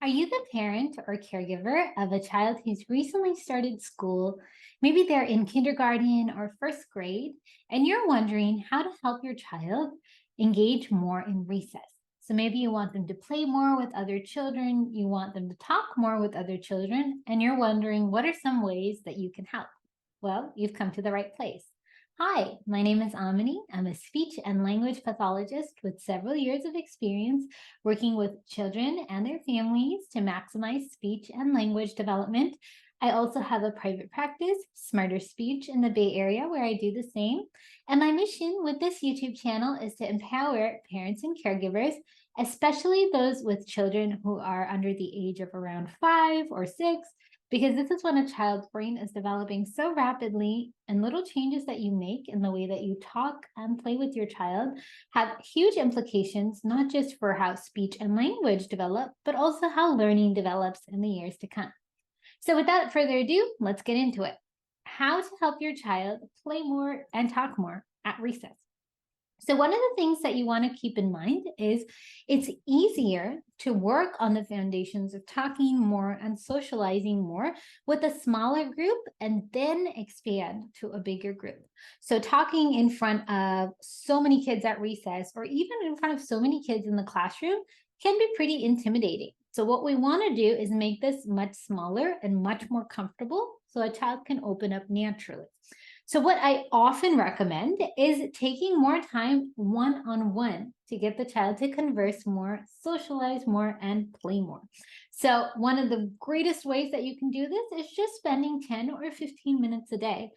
Are you the parent or caregiver of a child who's recently started school? Maybe they're in kindergarten or first grade, and you're wondering how to help your child engage more in recess. So maybe you want them to play more with other children, you want them to talk more with other children, and you're wondering what are some ways that you can help? Well, you've come to the right place. Hi, my name is Amini. I'm a speech and language pathologist with several years of experience working with children and their families to maximize speech and language development. I also have a private practice, Smarter Speech, in the Bay Area where I do the same. And my mission with this YouTube channel is to empower parents and caregivers, especially those with children who are under the age of around 5 or 6, because this is when a child's brain is developing so rapidly, and little changes that you make in the way that you talk and play with your child have huge implications, not just for how speech and language develop, but also how learning develops in the years to come. So without further ado, let's get into it. How to help your child play more and talk more at recess. So one of the things that you want to keep in mind is it's easier to work on the foundations of talking more and socializing more with a smaller group and then expand to a bigger group. So talking in front of so many kids at recess or even in front of so many kids in the classroom can be pretty intimidating. So what we want to do is make this much smaller and much more comfortable so a child can open up naturally. So what I often recommend is taking more time one-on-one to get the child to converse more, socialize more, and play more. So one of the greatest ways that you can do this is just spending 10 or 15 minutes a day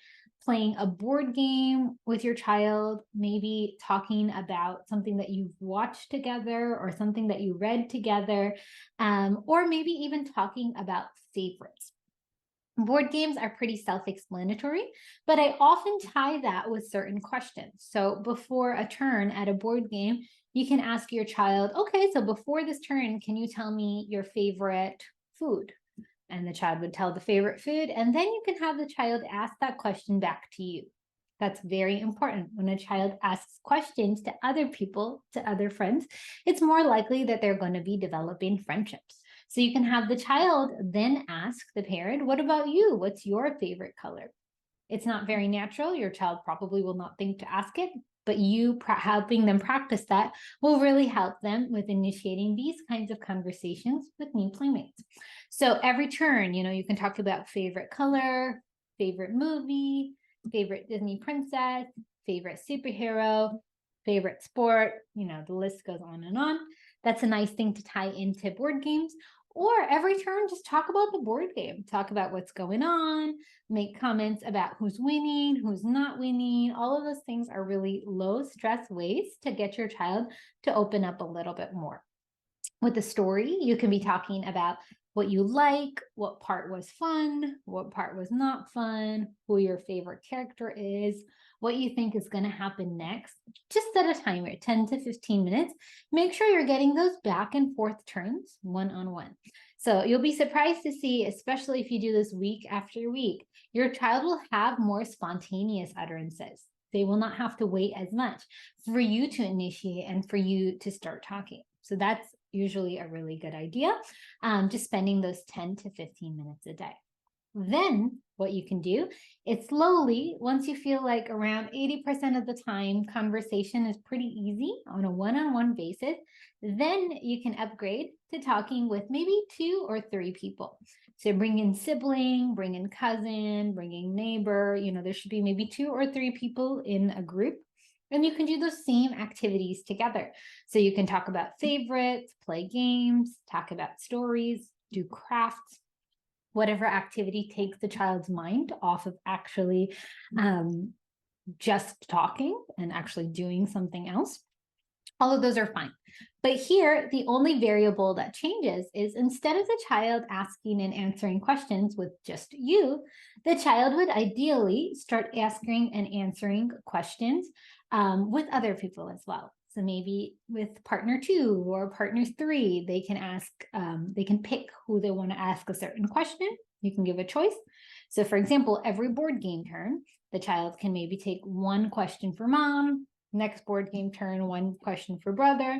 playing a board game with your child, maybe talking about something that you've watched together or something that you read together, or maybe even talking about favorites. Board games are pretty self-explanatory, but I often tie that with certain questions. So before a turn at a board game, you can ask your child, okay, so before this turn, can you tell me your favorite food? And the child would tell the favorite food, and then you can have the child ask that question back to you. That's very important. When a child asks questions to other people, to other friends, it's more likely that they're going to be developing friendships. So you can have the child then ask the parent, what about you? What's your favorite color? It's not very natural. Your child probably will not think to ask it, but you helping them practice that will really help them with initiating these kinds of conversations with new playmates. So every turn, you can talk about favorite color, favorite movie, favorite Disney princess, favorite superhero, favorite sport, the list goes on and on. That's a nice thing to tie into board games. Or every turn, just talk about the board game. Talk about what's going on, make comments about who's winning, who's not winning. All of those things are really low stress ways to get your child to open up a little bit more. With the story, you can be talking about what you like, what part was fun, what part was not fun, who your favorite character is, what you think is going to happen next. Just set a timer, 10 to 15 minutes. Make sure you're getting those back and forth turns one-on-one. So you'll be surprised to see, especially if you do this week after week, your child will have more spontaneous utterances. They will not have to wait as much for you to initiate and for you to start talking. So that's usually a really good idea, just spending those 10 to 15 minutes a day. Then what you can do is slowly, once you feel like around 80% of the time conversation is pretty easy on a one-on-one basis, then you can upgrade to talking with maybe 2 or 3 people. So bring in sibling, bring in cousin, bring in neighbor, there should be maybe 2 or 3 people in a group. And you can do those same activities together. So you can talk about favorites, play games, talk about stories, do crafts, whatever activity takes the child's mind off of actually just talking and actually doing something else. All of those are fine. But here, the only variable that changes is instead of the child asking and answering questions with just you, the child would ideally start asking and answering questions with other people as well. So maybe with partner 2 or partner 3, they can ask, they can pick who they want to ask a certain question. You can give a choice. So for example, every board game turn, the child can maybe take one question for mom, next board game turn, one question for brother,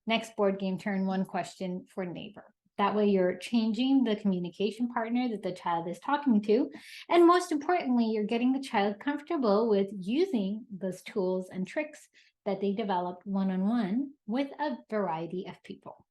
next board game turn, one question for neighbor. That way you're changing the communication partner that the child is talking to. And most importantly, you're getting the child comfortable with using those tools and tricks that they developed one-on-one with a variety of people.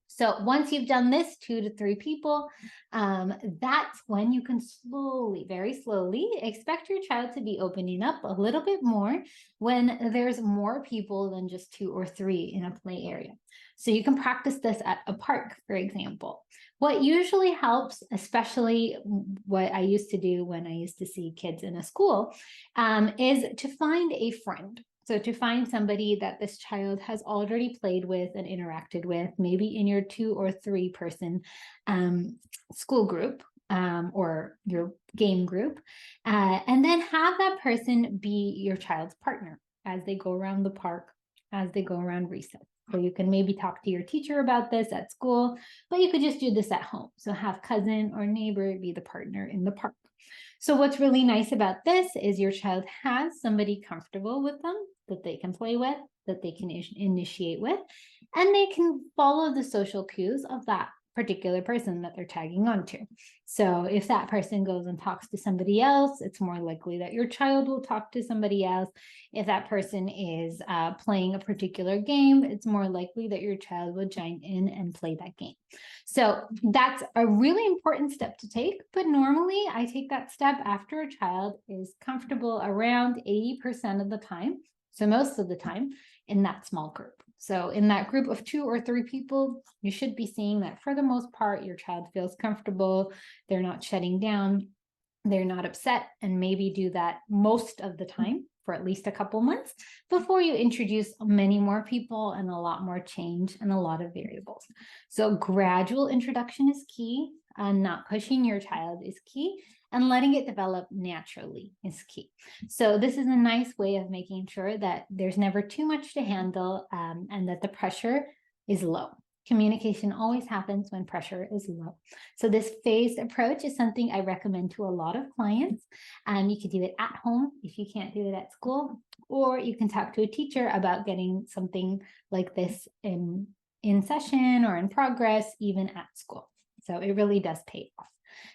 So once you've done this 2 to 3 people, that's when you can slowly, very slowly, expect your child to be opening up a little bit more when there's more people than just 2 or 3 in a play area. So you can practice this at a park, for example. What usually helps, especially what I used to do when I used to see kids in a school, is to find a friend. So to find somebody that this child has already played with and interacted with, maybe in your 2 or 3 person school group or your game group, and then have that person be your child's partner as they go around the park, as they go around recess. So you can maybe talk to your teacher about this at school, but you could just do this at home. So have cousin or neighbor be the partner in the park. So what's really nice about this is your child has somebody comfortable with them that they can play with, that they can initiate with, and they can follow the social cues of that particular person that they're tagging onto. So if that person goes and talks to somebody else, it's more likely that your child will talk to somebody else. If that person is playing a particular game, it's more likely that your child will join in and play that game. So that's a really important step to take, but normally I take that step after a child is comfortable around 80% of the time. So most of the time in that small group. So in that group of 2 or 3 people, you should be seeing that for the most part, your child feels comfortable. They're not shutting down. They're not upset, and maybe do that most of the time for at least a couple months before you introduce many more people and a lot more change and a lot of variables. So gradual introduction is key, and not pushing your child is key, and letting it develop naturally is key. So this is a nice way of making sure that there's never too much to handle and that the pressure is low. Communication always happens when pressure is low. So this phased approach is something I recommend to a lot of clients. You can do it at home if you can't do it at school, or you can talk to a teacher about getting something like this in session or in progress, even at school. So it really does pay off.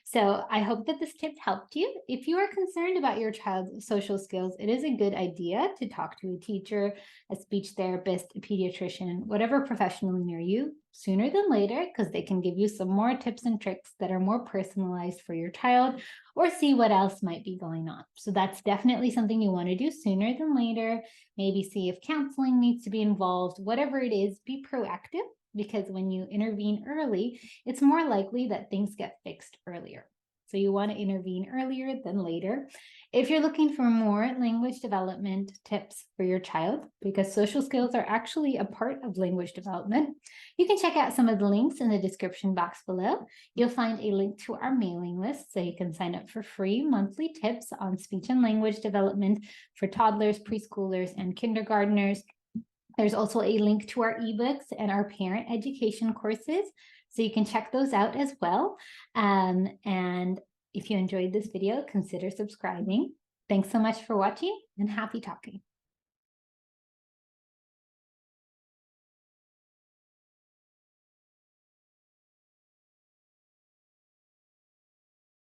So I hope that this tip helped you. If you are concerned about your child's social skills, it is a good idea to talk to a teacher, a speech therapist, a pediatrician, whatever professional near you sooner than later, because they can give you some more tips and tricks that are more personalized for your child, or see what else might be going on. So that's definitely something you want to do sooner than later. Maybe see if counseling needs to be involved. Whatever it is, be proactive, because when you intervene early, it's more likely that things get fixed earlier. So you want to intervene earlier than later. If you're looking for more language development tips for your child, because social skills are actually a part of language development, you can check out some of the links in the description box below. You'll find a link to our mailing list, so you can sign up for free monthly tips on speech and language development for toddlers, preschoolers, and kindergartners. There's also a link to our ebooks and our parent education courses, so you can check those out as well. And if you enjoyed this video, consider subscribing. Thanks so much for watching, and happy talking.